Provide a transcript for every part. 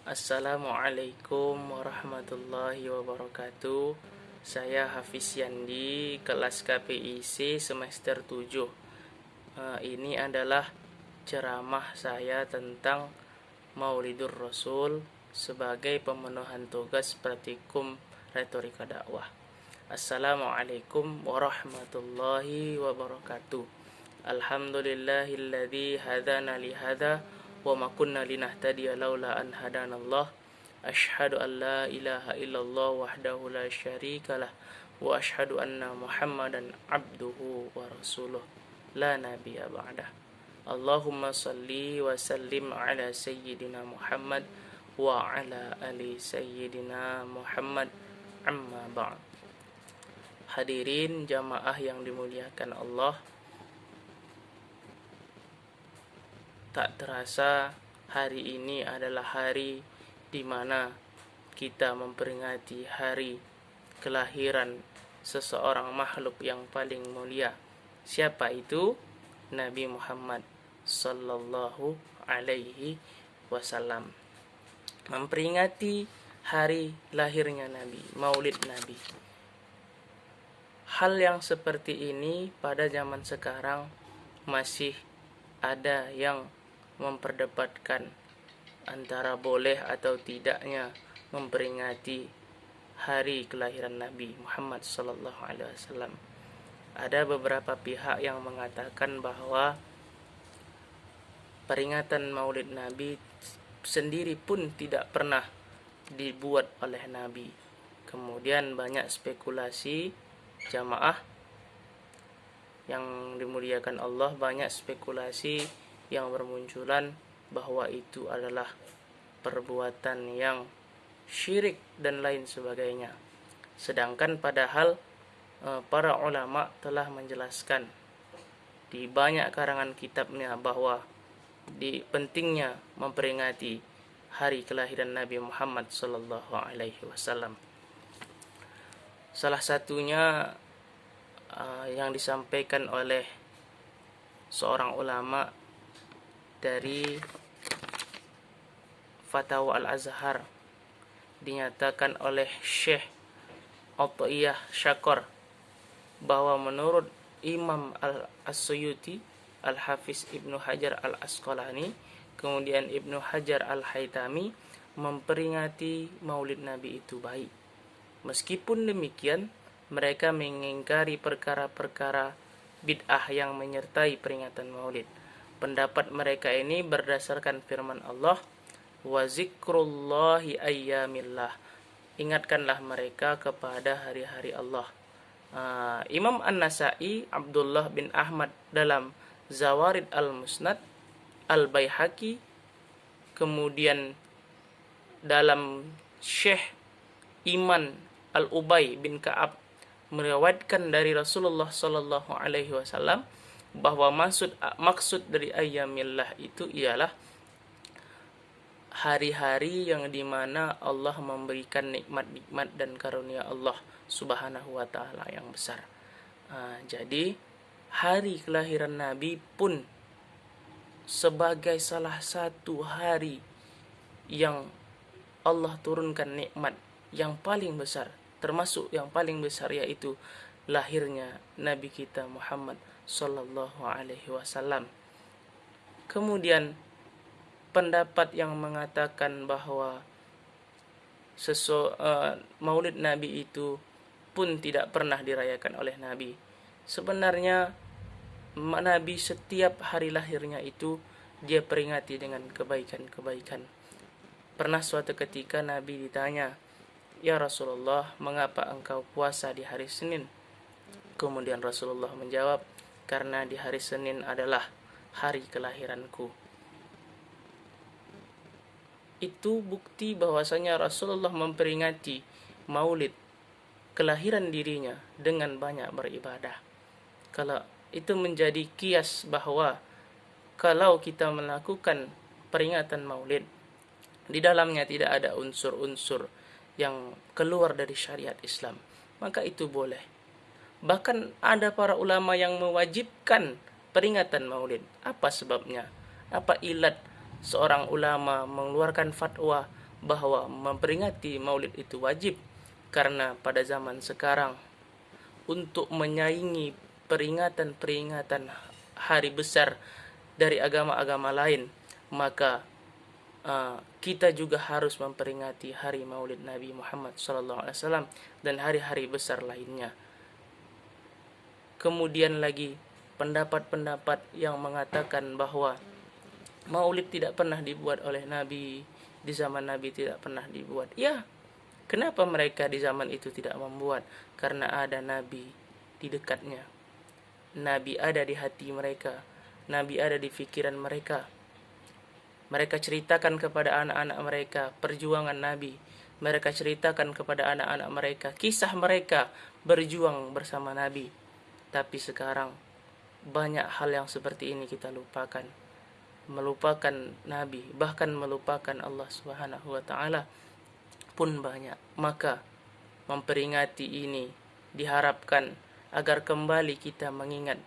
Assalamualaikum warahmatullahi wabarakatuh. Saya Hafiz Yandi, kelas KPIC semester 7. Ini adalah ceramah saya tentang Maulidur Rasul sebagai pemenuhan tugas praktikum retorika dakwah. Assalamualaikum warahmatullahi wabarakatuh. Alhamdulillahilladzi hadana lihada wa ma kunna linahtadiya laula an hadanallah. Asyhadu an la ilaha illallah wahdahu la syarikalah wa asyhadu anna Muhammadan abduhu wa rasuluh la nabiyya ba'dah. Allahumma salli wa sallim ala sayyidina Muhammad wa ala ali sayyidina Muhammad, amma ba'd. Hadirin jamaah yang dimuliakan Allah, tak terasa hari ini adalah hari di mana kita memperingati hari kelahiran seseorang makhluk yang paling mulia. Siapa itu? Nabi Muhammad sallallahu alaihi wasallam. Memperingati hari lahirnya Nabi, Maulid Nabi. Hal yang seperti ini pada zaman sekarang masih ada yang memperdebatkan antara boleh atau tidaknya memperingati hari kelahiran Nabi Muhammad sallallahu alaihi wasallam. Ada beberapa pihak yang mengatakan bahwa peringatan Maulid Nabi sendiri pun tidak pernah dibuat oleh Nabi. Kemudian banyak spekulasi, jamaah yang dimuliakan Allah, banyak spekulasi yang bermunculan bahwa itu adalah perbuatan yang syirik dan lain sebagainya. Sedangkan padahal para ulama telah menjelaskan di banyak karangan kitabnya bahwa pentingnya memperingati hari kelahiran Nabi Muhammad sallallahu alaihi wasallam. Salah satunya yang disampaikan oleh seorang ulama dari Fatwa Al-Azhar, dinyatakan oleh Syekh Athaiyah Syakor bahwa menurut Imam As-Suyuti, Al-Hafiz Ibnu Hajar Al-Asqalani, kemudian Ibnu Hajar Al-Haytami, memperingati Maulid Nabi itu baik. Meskipun demikian, mereka mengingkari perkara-perkara bid'ah yang menyertai peringatan Maulid. Pendapat mereka ini berdasarkan firman Allah, wa zikrullahi ayyamillah. Ingatkanlah mereka kepada hari-hari Allah. Imam An-Nasai, Abdullah bin Ahmad dalam Zawarid Al-Musnad, Al-Baihaqi, kemudian dalam Syekh Iman Al-Ubay bin Ka'ab meriwayatkan dari Rasulullah sallallahu alaihi wasallam bahwa maksud dari ayyamillah itu ialah hari-hari yang dimana Allah memberikan nikmat-nikmat dan karunia Allah subhanahu wa ta'ala yang besar. Jadi hari kelahiran Nabi pun sebagai salah satu hari yang Allah turunkan nikmat yang paling besar, termasuk yang paling besar yaitu lahirnya Nabi kita Muhammad sallallahu alaihi wasallam. Kemudian pendapat yang mengatakan bahwa Maulid Nabi itu pun tidak pernah dirayakan oleh Nabi. Sebenarnya Nabi setiap hari lahirnya itu dia peringati dengan kebaikan-kebaikan. Pernah suatu ketika Nabi ditanya, "Ya Rasulullah, mengapa engkau puasa di hari Senin?" Kemudian Rasulullah menjawab, "Karena di hari Senin adalah hari kelahiranku." Itu bukti bahwasanya Rasulullah memperingati Maulid kelahiran dirinya dengan banyak beribadah. Kalau itu menjadi kias bahwa kalau kita melakukan peringatan Maulid, di dalamnya tidak ada unsur-unsur yang keluar dari syariat Islam, maka itu boleh. Bahkan ada para ulama yang mewajibkan peringatan Maulid. Apa sebabnya? Apa ilat seorang ulama mengeluarkan fatwa bahwa memperingati Maulid itu wajib, karena pada zaman sekarang untuk menyaingi peringatan-peringatan hari besar dari agama-agama lain, maka kita juga harus memperingati hari Maulid Nabi Muhammad SAW dan hari-hari besar lainnya. Kemudian lagi pendapat-pendapat yang mengatakan bahwa Maulid tidak pernah dibuat oleh Nabi, di zaman Nabi tidak pernah dibuat. Ya, kenapa mereka di zaman itu tidak membuat? Karena ada Nabi di dekatnya. Nabi ada di hati mereka. Nabi ada di pikiran mereka. Mereka ceritakan kepada anak-anak mereka perjuangan Nabi. Mereka ceritakan kepada anak-anak mereka kisah mereka berjuang bersama Nabi. Tapi sekarang banyak hal yang seperti ini kita lupakan. Melupakan Nabi, bahkan melupakan Allah Subhanahu wa taala pun banyak. Maka memperingati ini diharapkan agar kembali kita mengingat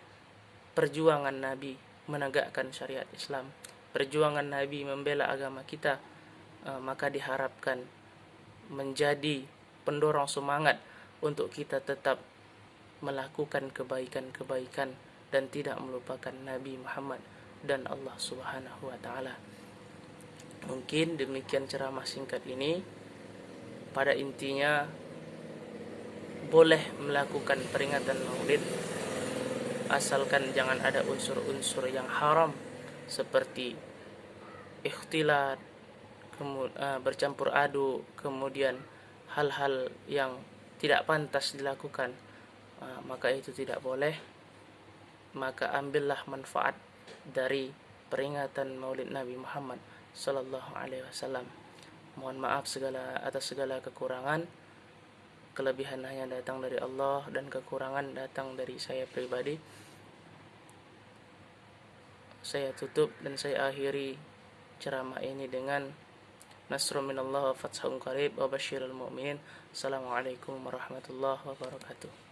perjuangan Nabi menegakkan syariat Islam, perjuangan Nabi membela agama kita, maka diharapkan menjadi pendorong semangat untuk kita tetap melakukan kebaikan-kebaikan dan tidak melupakan Nabi Muhammad dan Allah Subhanahu wa taala. Mungkin demikian ceramah singkat ini. Pada intinya boleh melakukan peringatan Maulid asalkan jangan ada unsur-unsur yang haram seperti ikhtilat, bercampur aduk, kemudian hal-hal yang tidak pantas dilakukan, maka itu tidak boleh. Maka ambillah manfaat dari peringatan Maulid Nabi Muhammad sallallahu alaihi wasallam. Mohon maaf atas segala kekurangan. Kelebihan hanya datang dari Allah dan kekurangan datang dari saya pribadi. Saya tutup dan saya akhiri ceramah ini dengan nasrun minallah wa fathun qarib wa basyiril mu'minin. Assalamualaikum warahmatullahi wabarakatuh.